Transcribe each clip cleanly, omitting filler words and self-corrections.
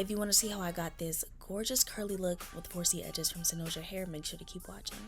If you want to see how I got this gorgeous curly look with 4C edges from Synosia Hair, make sure to keep watching.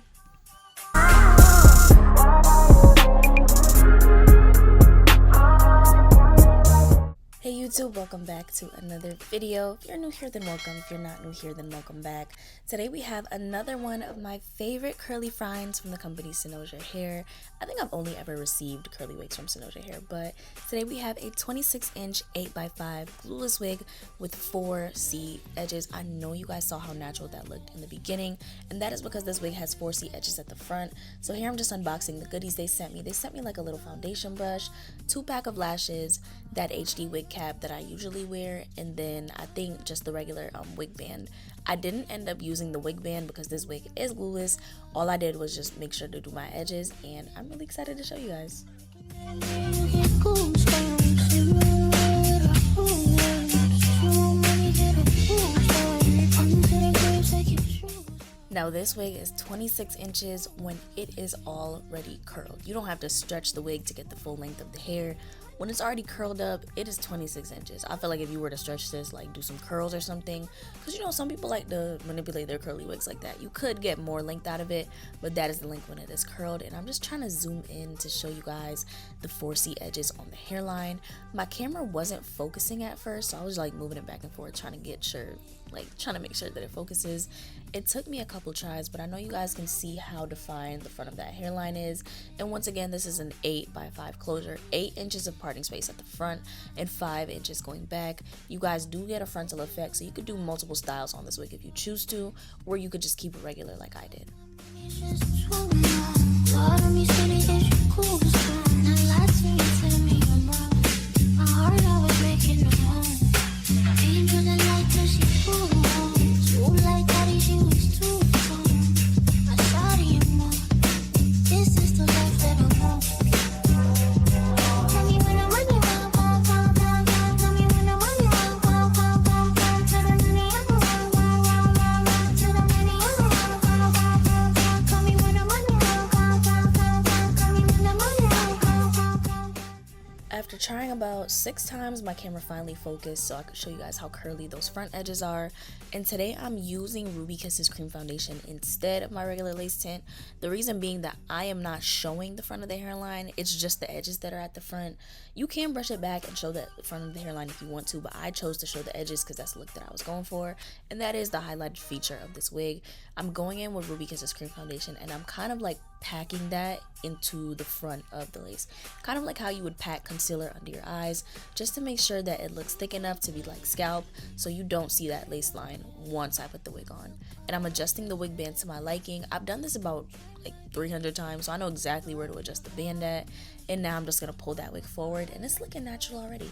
Hey YouTube, welcome back to another video. If you're new here, then welcome. If you're not new here, then welcome back. Today we have another one of my favorite curly finds from the company Synosia Hair. I think I've only ever received curly wigs from Synosia Hair, but today we have a 26-inch 8x5 glueless wig with 4C edges. I know you guys saw how natural that looked in the beginning, and that is because this wig has 4C edges at the front. So here I'm just unboxing the goodies they sent me. They sent me like a little foundation brush, 2-pack of lashes, that HD wig cap that I usually wear, and then I think just the regular wig band. I didn't end up using the wig band because this wig is glueless. All I did was just make sure to do my edges, and I'm really excited to show you guys. Now this wig is 26 inches when it is already curled. You don't have to stretch the wig to get the full length of the hair. When it's already curled up, it is 26 inches. I feel like if you were to stretch this, like do some curls or something, because you know some people like to manipulate their curly wigs like that. You could get more length out of it, but that is the length when it is curled. And I'm just trying to zoom in to show you guys the 4C edges on the hairline. My camera wasn't focusing at first, so I was like moving it back and forth trying to make sure that it focuses. It took me a couple tries, but I know you guys can see how defined the front of that hairline is. And once again, this is an 8x5 closure, 8 inches of parting space at the front and 5 inches going back. You guys do get a frontal effect, so you could do multiple styles on this wig if you choose to, or you could just keep it regular like I did. After trying about 6 times, my camera finally focused so I could show you guys how curly those front edges are. And today I'm using Ruby Kisses cream foundation instead of my regular lace tint. The reason being that I am not showing the front of the hairline, it's just the edges that are at the front. You can brush it back and show the front of the hairline if you want to, but I chose to show the edges because that's the look that I was going for, and that is the highlighted feature of this wig. I'm going in with Ruby Kisses cream foundation, and I'm kind of like packing that into the front of the lace, kind of like how you would pack concealer under your eyes, just to make sure that it looks thick enough to be like scalp, so you don't see that lace line once I put the wig on. And I'm adjusting the wig band to my liking. I've done this about like 300 times, so I know exactly where to adjust the band at. And now I'm just gonna pull that wig forward, and it's looking natural already.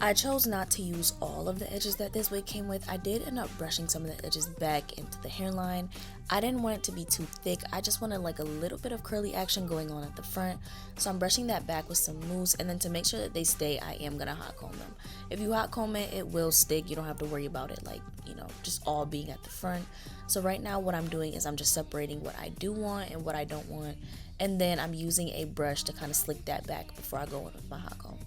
I chose not to use all of the edges that this wig came with. I did end up brushing some of the edges back into the hairline. I didn't want it to be too thick. I just wanted like a little bit of curly action going on at the front. So I'm brushing that back with some mousse, and then to make sure that they stay, I am gonna hot comb them. If you hot comb it, it will stick. You don't have to worry about it like, you know, just all being at the front. So right now what I'm doing is I'm just separating what I do want and what I don't want. And then I'm using a brush to kind of slick that back before I go in with my hot comb.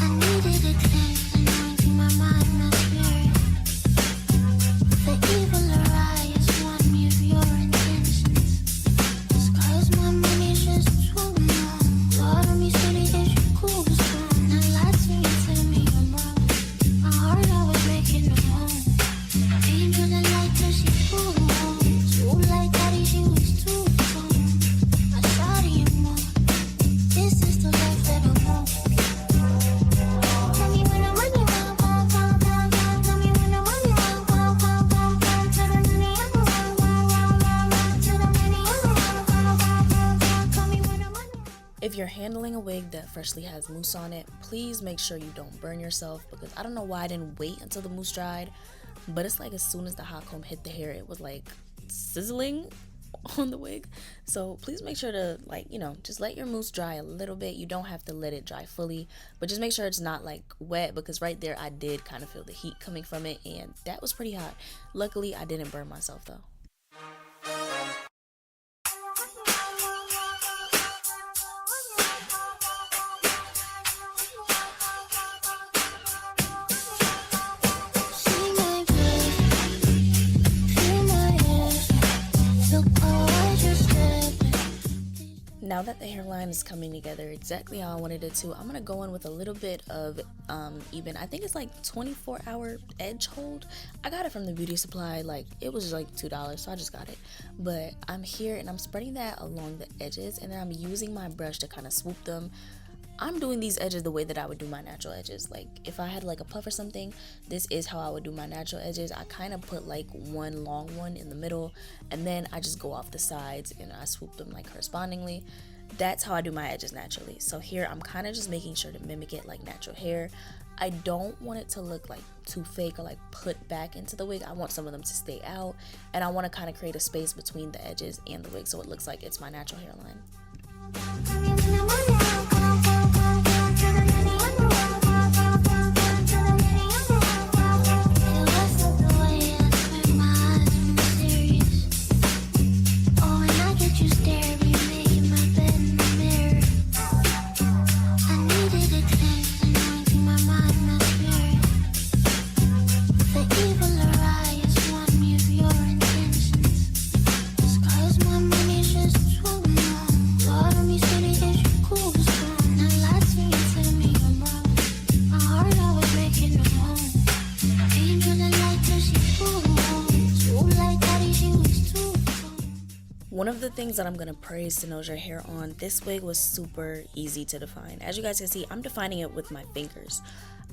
I needed a cleanse, anointing my mind, my spirit. The evil arise, warn me of your intentions. 'Cause my money's just too long. Thought of me steady as you cool strong. Now lie to me, tell me I'm wrong. My heart always making no home. Angel and light till she full on. Too like daddy, she was too strong. I saw you more. This is the life that I want. If you're handling a wig that freshly has mousse on it, please make sure you don't burn yourself, because I don't know why I didn't wait until the mousse dried, but it's like as soon as the hot comb hit the hair, it was like sizzling on the wig. So please make sure to, like, you know, just let your mousse dry a little bit. You don't have to let it dry fully, but just make sure it's not like wet, because right there I did kind of feel the heat coming from it, and that was pretty hot. Luckily I didn't burn myself though. Now that the hairline is coming together exactly how I wanted it to, I'm going to go in with a little bit of even, I think it's like 24-hour edge hold. I got it from the beauty supply, like it was like $2, so I just got it. But I'm here and I'm spreading that along the edges, and then I'm using my brush to kind of swoop them. I'm doing these edges the way that I would do my natural edges. Like if I had like a puff or something, this is how I would do my natural edges. I kind of put like one long one in the middle, and then I just go off the sides and I swoop them like correspondingly. That's how I do my edges naturally. So here I'm kind of just making sure to mimic it like natural hair. I don't want it to look like too fake or like put back into the wig. I want some of them to stay out, and I want to kind of create a space between the edges and the wig so it looks like it's my natural hairline. One of the things that I'm going to praise Tenosia hair on, this wig was super easy to define. As you guys can see, I'm defining it with my fingers.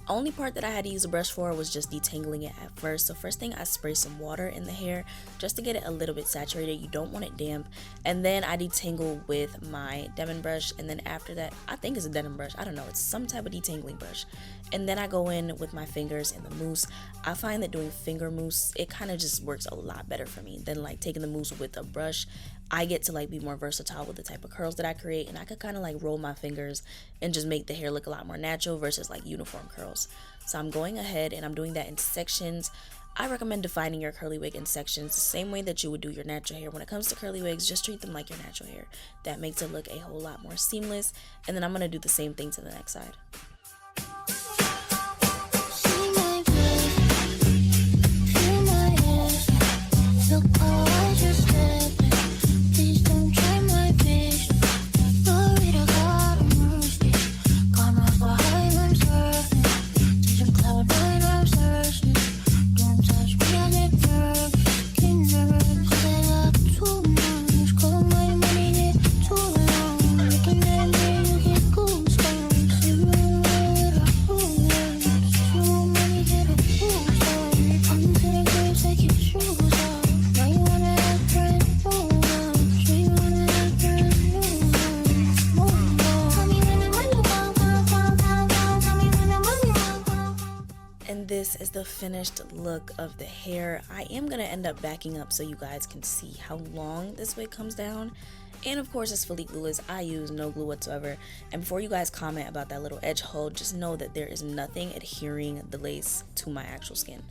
Only part that I had to use a brush for was just detangling it at first. So first thing, I spray some water in the hair just to get it a little bit saturated. You don't want it damp. And then I detangle with my Demon brush, and then after that, I think it's a denim brush, I don't know, it's some type of detangling brush. And then I go in with my fingers and the mousse. I find that doing finger mousse, it kind of just works a lot better for me than like taking the mousse with a brush. I get to like be more versatile with the type of curls that I create, and I could kind of like roll my fingers and just make the hair look a lot more natural versus like uniform curls. So I'm going ahead and I'm doing that in sections. I recommend defining your curly wig in sections the same way that you would do your natural hair. When it comes to curly wigs, just treat them like your natural hair. That makes it look a whole lot more seamless. And then I'm going to do the same thing to the next side. This is the finished look of the hair. I am going to end up backing up so you guys can see how long this wig comes down. And of course, it's fully glueless. I use no glue whatsoever. And before you guys comment about that little edge hold, just know that there is nothing adhering the lace to my actual skin.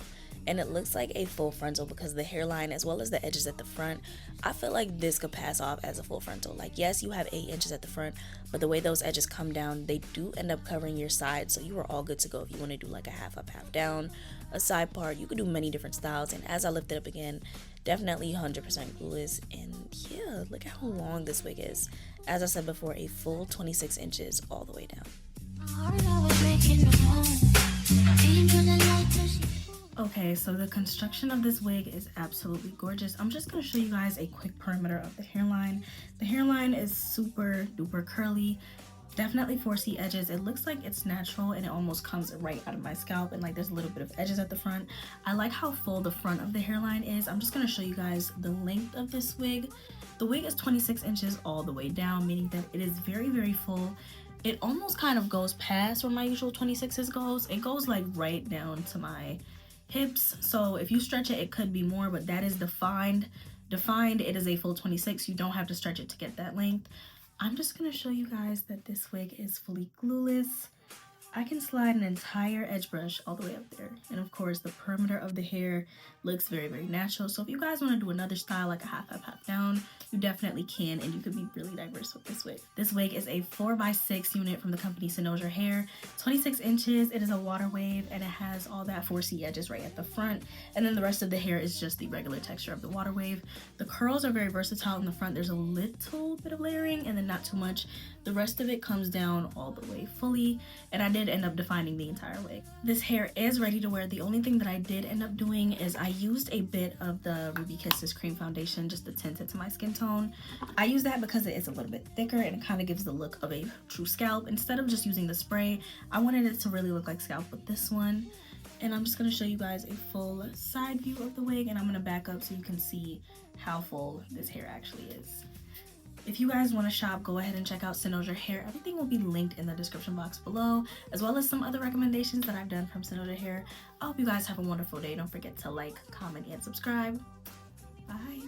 And it looks like a full frontal because the hairline as well as the edges at the front, I feel like this could pass off as a full frontal. Like, yes, you have 8 inches at the front, but the way those edges come down, they do end up covering your side, so you are all good to go. If you want to do like a half up, half down, a side part, you could do many different styles. And as I lift it up again, definitely 100% glueless. And yeah, look at how long this wig is. As I said before, a full 26 inches all the way down. Okay, so the construction of this wig is absolutely gorgeous. I'm just going to show you guys a quick perimeter of the hairline. The hairline is super duper curly, definitely 4C edges. It looks like it's natural and it almost comes right out of my scalp, and like there's a little bit of edges at the front. I like how full the front of the hairline is. I'm just going to show you guys the length of this wig. The wig is 26 inches all the way down, meaning that it is very, very full. It almost kind of goes past where my usual 26s goes. It goes like right down to my hips, so if you stretch it, it could be more, but that is defined. Defined, it is a full 26. You don't have to stretch it to get that length. I'm just going to show you guys that this wig is fully glueless. I can slide an entire edge brush all the way up there. And of course, the perimeter of the hair looks very, very natural. So if you guys want to do another style, like a half up, half down, you definitely can, and you could be really diverse with this wig. This wig is a 4x6 unit from the company Synosia Hair, 26 inches. It is a water wave, and it has all that 4C edges right at the front. And then the rest of the hair is just the regular texture of the water wave. The curls are very versatile in the front. There's a little bit of layering, and then not too much. The rest of it comes down all the way fully, and I did end up defining the entire wig. This hair is ready to wear. The only thing that I did end up doing is I used a bit of the Ruby Kisses cream foundation just to tint it to my skin tone. I use that because it is a little bit thicker and it kind of gives the look of a true scalp. Instead of just using the spray, I wanted it to really look like scalp with this one. And I'm just going to show you guys a full side view of the wig, and I'm going to back up so you can see how full this hair actually is. If you guys want to shop, go ahead and check out Synosia Hair. Everything will be linked in the description box below, as well as some other recommendations that I've done from Synosia Hair. I hope you guys have a wonderful day. Don't forget to like, comment, and subscribe. Bye.